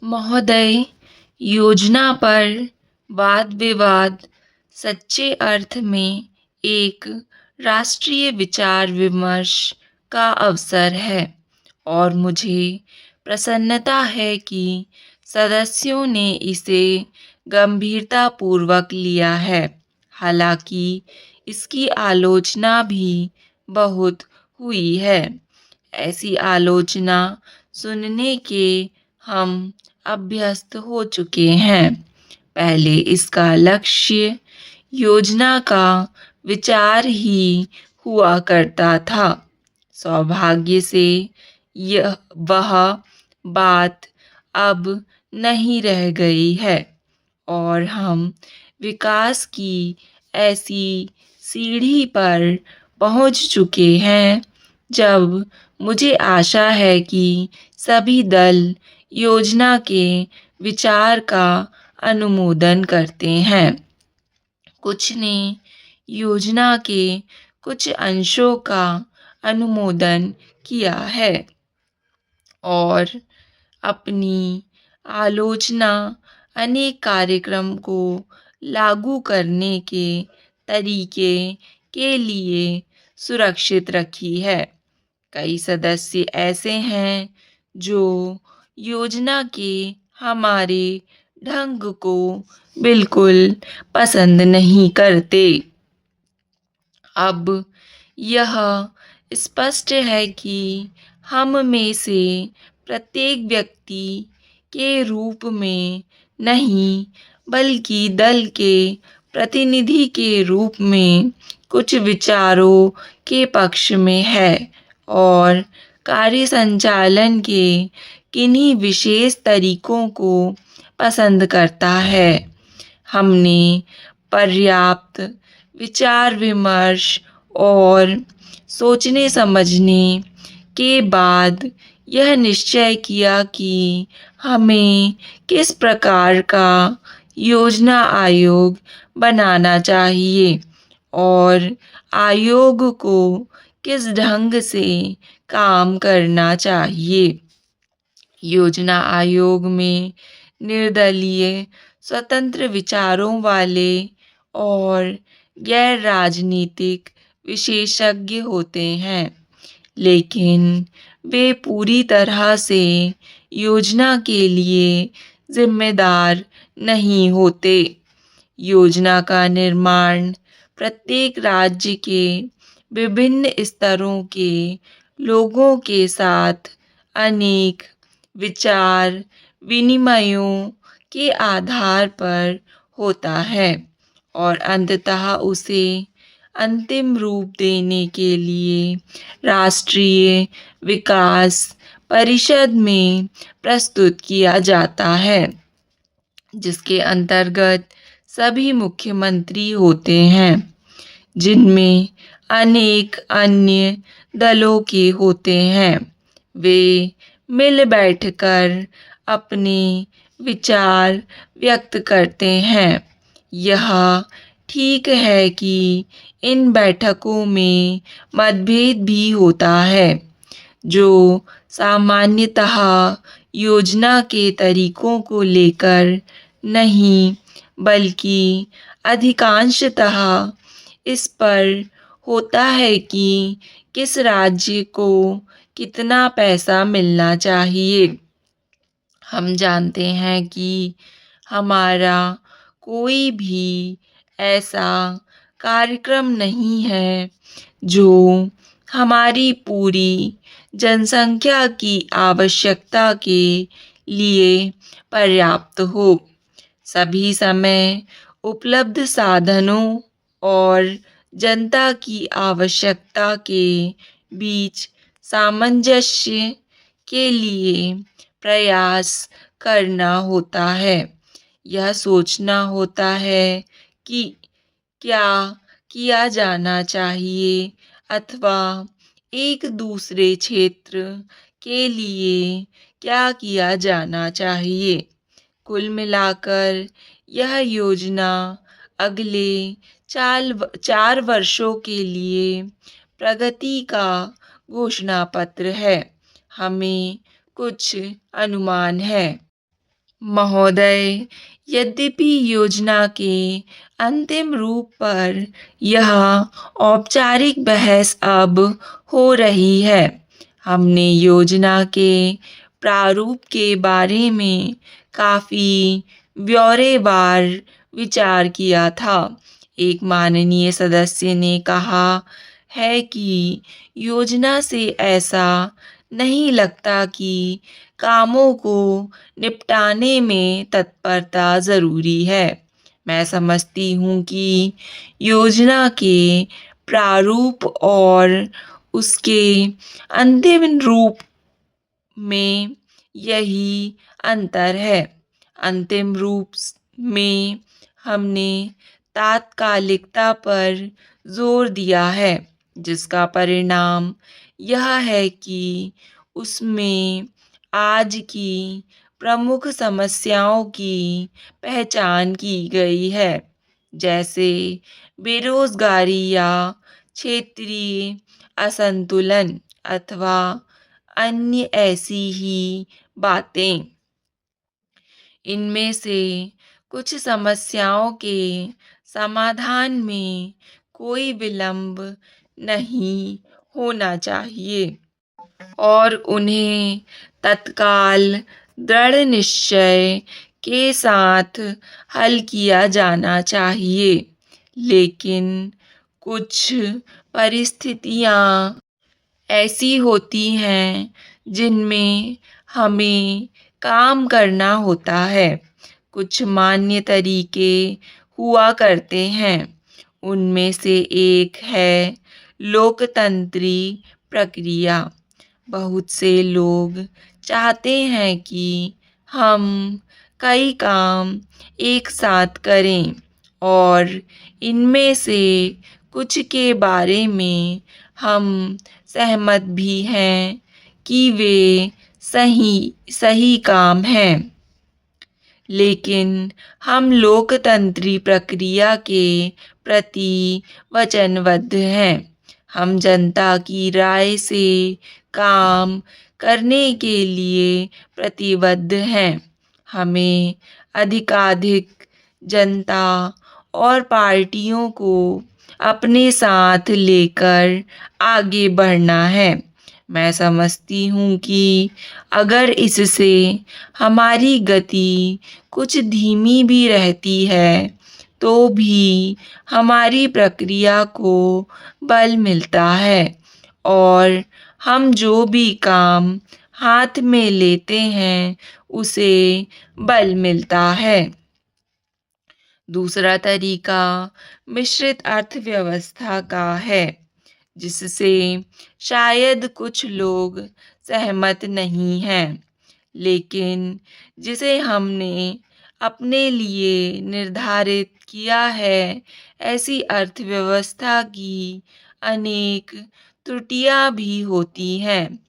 महोदय, योजना पर वाद-विवाद सच्चे अर्थ में एक राष्ट्रीय विचार-विमर्श का अवसर है और मुझे प्रसन्नता है कि सदस्यों ने इसे गंभीरतापूर्वक लिया है। हालांकि इसकी आलोचना भी बहुत हुई है। ऐसी आलोचना सुनने के हम अभ्यस्त हो चुके हैं। पहले इसका लक्ष्य योजना का विचार ही हुआ करता था। सौभाग्य से यह वह बात अब नहीं रह गई है और हम विकास की ऐसी सीढ़ी पर पहुंच चुके हैं जब मुझे आशा है कि सभी दल योजना के विचार का अनुमोदन करते हैं। कुछ ने योजना के कुछ अंशों का अनुमोदन किया है और अपनी आलोचना अनेक कार्यक्रम को लागू करने के तरीके के लिए सुरक्षित रखी है। कई सदस्य ऐसे हैं जो योजना के हमारे ढंग को बिल्कुल पसंद नहीं करते। अब यह स्पष्ट है कि हम में से प्रत्येक व्यक्ति के रूप में नहीं, बल्कि दल के प्रतिनिधि के रूप में कुछ विचारों के पक्ष में है और कार्य संचालन के किन्हीं विशेष तरीकों को पसंद करता है। हमने पर्याप्त विचार विमर्श और सोचने समझने के बाद यह निश्चय किया कि हमें किस प्रकार का योजना आयोग बनाना चाहिए और आयोग को किस ढंग से काम करना चाहिए। योजना आयोग में निर्दलीय, स्वतंत्र विचारों वाले और गैर राजनीतिक विशेषज्ञ होते हैं, लेकिन वे पूरी तरह से योजना के लिए जिम्मेदार नहीं होते। योजना का निर्माण प्रत्येक राज्य के विभिन्न स्तरों के लोगों के साथ अनेक विचार विनिमयों के आधार पर होता है और अंततः उसे अंतिम रूप देने के लिए राष्ट्रीय विकास परिषद में प्रस्तुत किया जाता है, जिसके अंतर्गत सभी मुख्यमंत्री होते हैं, जिनमें अनेक अन्य दलों के होते हैं। वे मिल बैठकर अपने विचार व्यक्त करते हैं। यह ठीक है कि इन बैठकों में मतभेद भी होता है, जो सामान्यतः योजना के तरीकों को लेकर नहीं, बल्कि अधिकांशतः इस पर होता है कि किस राज्य को कितना पैसा मिलना चाहिए। हम जानते हैं कि हमारा कोई भी ऐसा कार्यक्रम नहीं है जो हमारी पूरी जनसंख्या की आवश्यकता के लिए पर्याप्त हो। सभी समय उपलब्ध साधनों और जनता की आवश्यकता के बीच सामंजस्य के लिए प्रयास करना होता है। यह सोचना होता है कि क्या किया जाना चाहिए अथवा एक दूसरे क्षेत्र के लिए क्या किया जाना चाहिए। कुल मिलाकर यह योजना अगले 4 वर्षों के लिए प्रगति का घोषणा पत्र है। हमें कुछ अनुमान है। महोदय, यद्यपि योजना के अंतिम रूप पर यह औपचारिक बहस अब हो रही है, हमने योजना के प्रारूप के बारे में काफी ब्यौरेवार विचार किया था। एक माननीय सदस्य ने कहा है कि योजना से ऐसा नहीं लगता कि कामों को निपटाने में तत्परता जरूरी है। मैं समझती हूँ कि योजना के प्रारूप और उसके अंतिम रूप में यही अंतर है। अंतिम रूप में हमने तात्कालिकता पर जोर दिया है, जिसका परिणाम यह है कि उसमें आज की प्रमुख समस्याओं की पहचान की गई है, जैसे बेरोजगारी या क्षेत्रीय असंतुलन अथवा अन्य ऐसी ही बातें। इनमें से कुछ समस्याओं के समाधान में कोई विलंब नहीं होना चाहिए और उन्हें तत्काल दृढ़ निश्चय के साथ हल किया जाना चाहिए। लेकिन कुछ परिस्थितियाँ ऐसी होती हैं जिनमें हमें काम करना होता है। कुछ मान्य तरीके हुआ करते हैं, उनमें से एक है लोकतंत्री प्रक्रिया। बहुत से लोग चाहते हैं कि हम कई काम एक साथ करें और इनमें से कुछ के बारे में हम सहमत भी हैं कि वे सही सही काम हैं। लेकिन हम लोकतंत्री प्रक्रिया के प्रति वचनबद्ध हैं। हम जनता की राय से काम करने के लिए प्रतिबद्ध हैं। हमें अधिकाधिक जनता और पार्टियों को अपने साथ लेकर आगे बढ़ना है। मैं समझती हूँ कि अगर इससे हमारी गति कुछ धीमी भी रहती है, तो भी हमारी प्रक्रिया को बल मिलता है और हम जो भी काम हाथ में लेते हैं, उसे बल मिलता है। दूसरा तरीका मिश्रित अर्थव्यवस्था का है, जिससे शायद कुछ लोग सहमत नहीं हैं, लेकिन जिसे हमने अपने लिए निर्धारित किया है। ऐसी अर्थव्यवस्था की अनेक त्रुटियां भी होती हैं,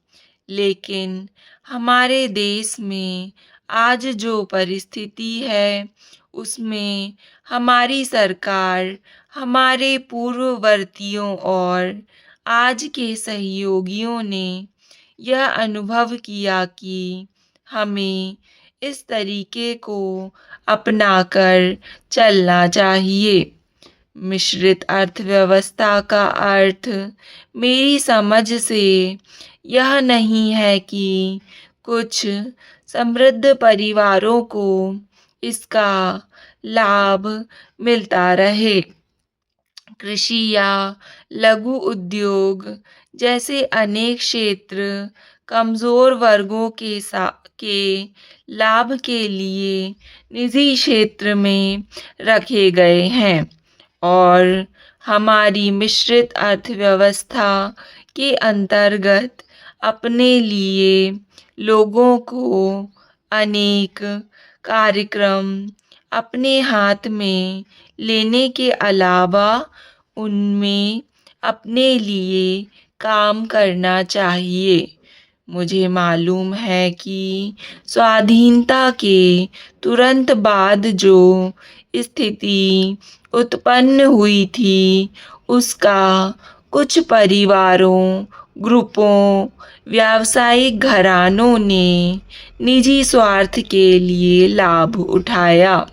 लेकिन हमारे देश में आज जो परिस्थिति है, उसमें हमारी सरकार हमारे पूर्ववर्तियों और आज के सहयोगियों ने यह अनुभव किया कि हमें इस तरीके को अपनाकर चलना चाहिए। मिश्रित अर्थव्यवस्था का अर्थ मेरी समझ से यह नहीं है कि कुछ समृद्ध परिवारों को इसका लाभ मिलता रहे। कृषि या लघु उद्योग जैसे अनेक क्षेत्र कमजोर वर्गों के लाभ के लिए निजी क्षेत्र में रखे गए हैं और हमारी मिश्रित अर्थव्यवस्था के अंतर्गत अपने लिए लोगों को अनेक कार्यक्रम अपने हाथ में लेने के अलावा उनमें अपने लिए काम करना चाहिए। मुझे मालूम है कि स्वाधीनता के तुरंत बाद जो स्थिति उत्पन्न हुई थी, उसका कुछ परिवारों ग्रुपों, व्यावसायिक घरानों ने निजी स्वार्थ के लिए लाभ उठाया।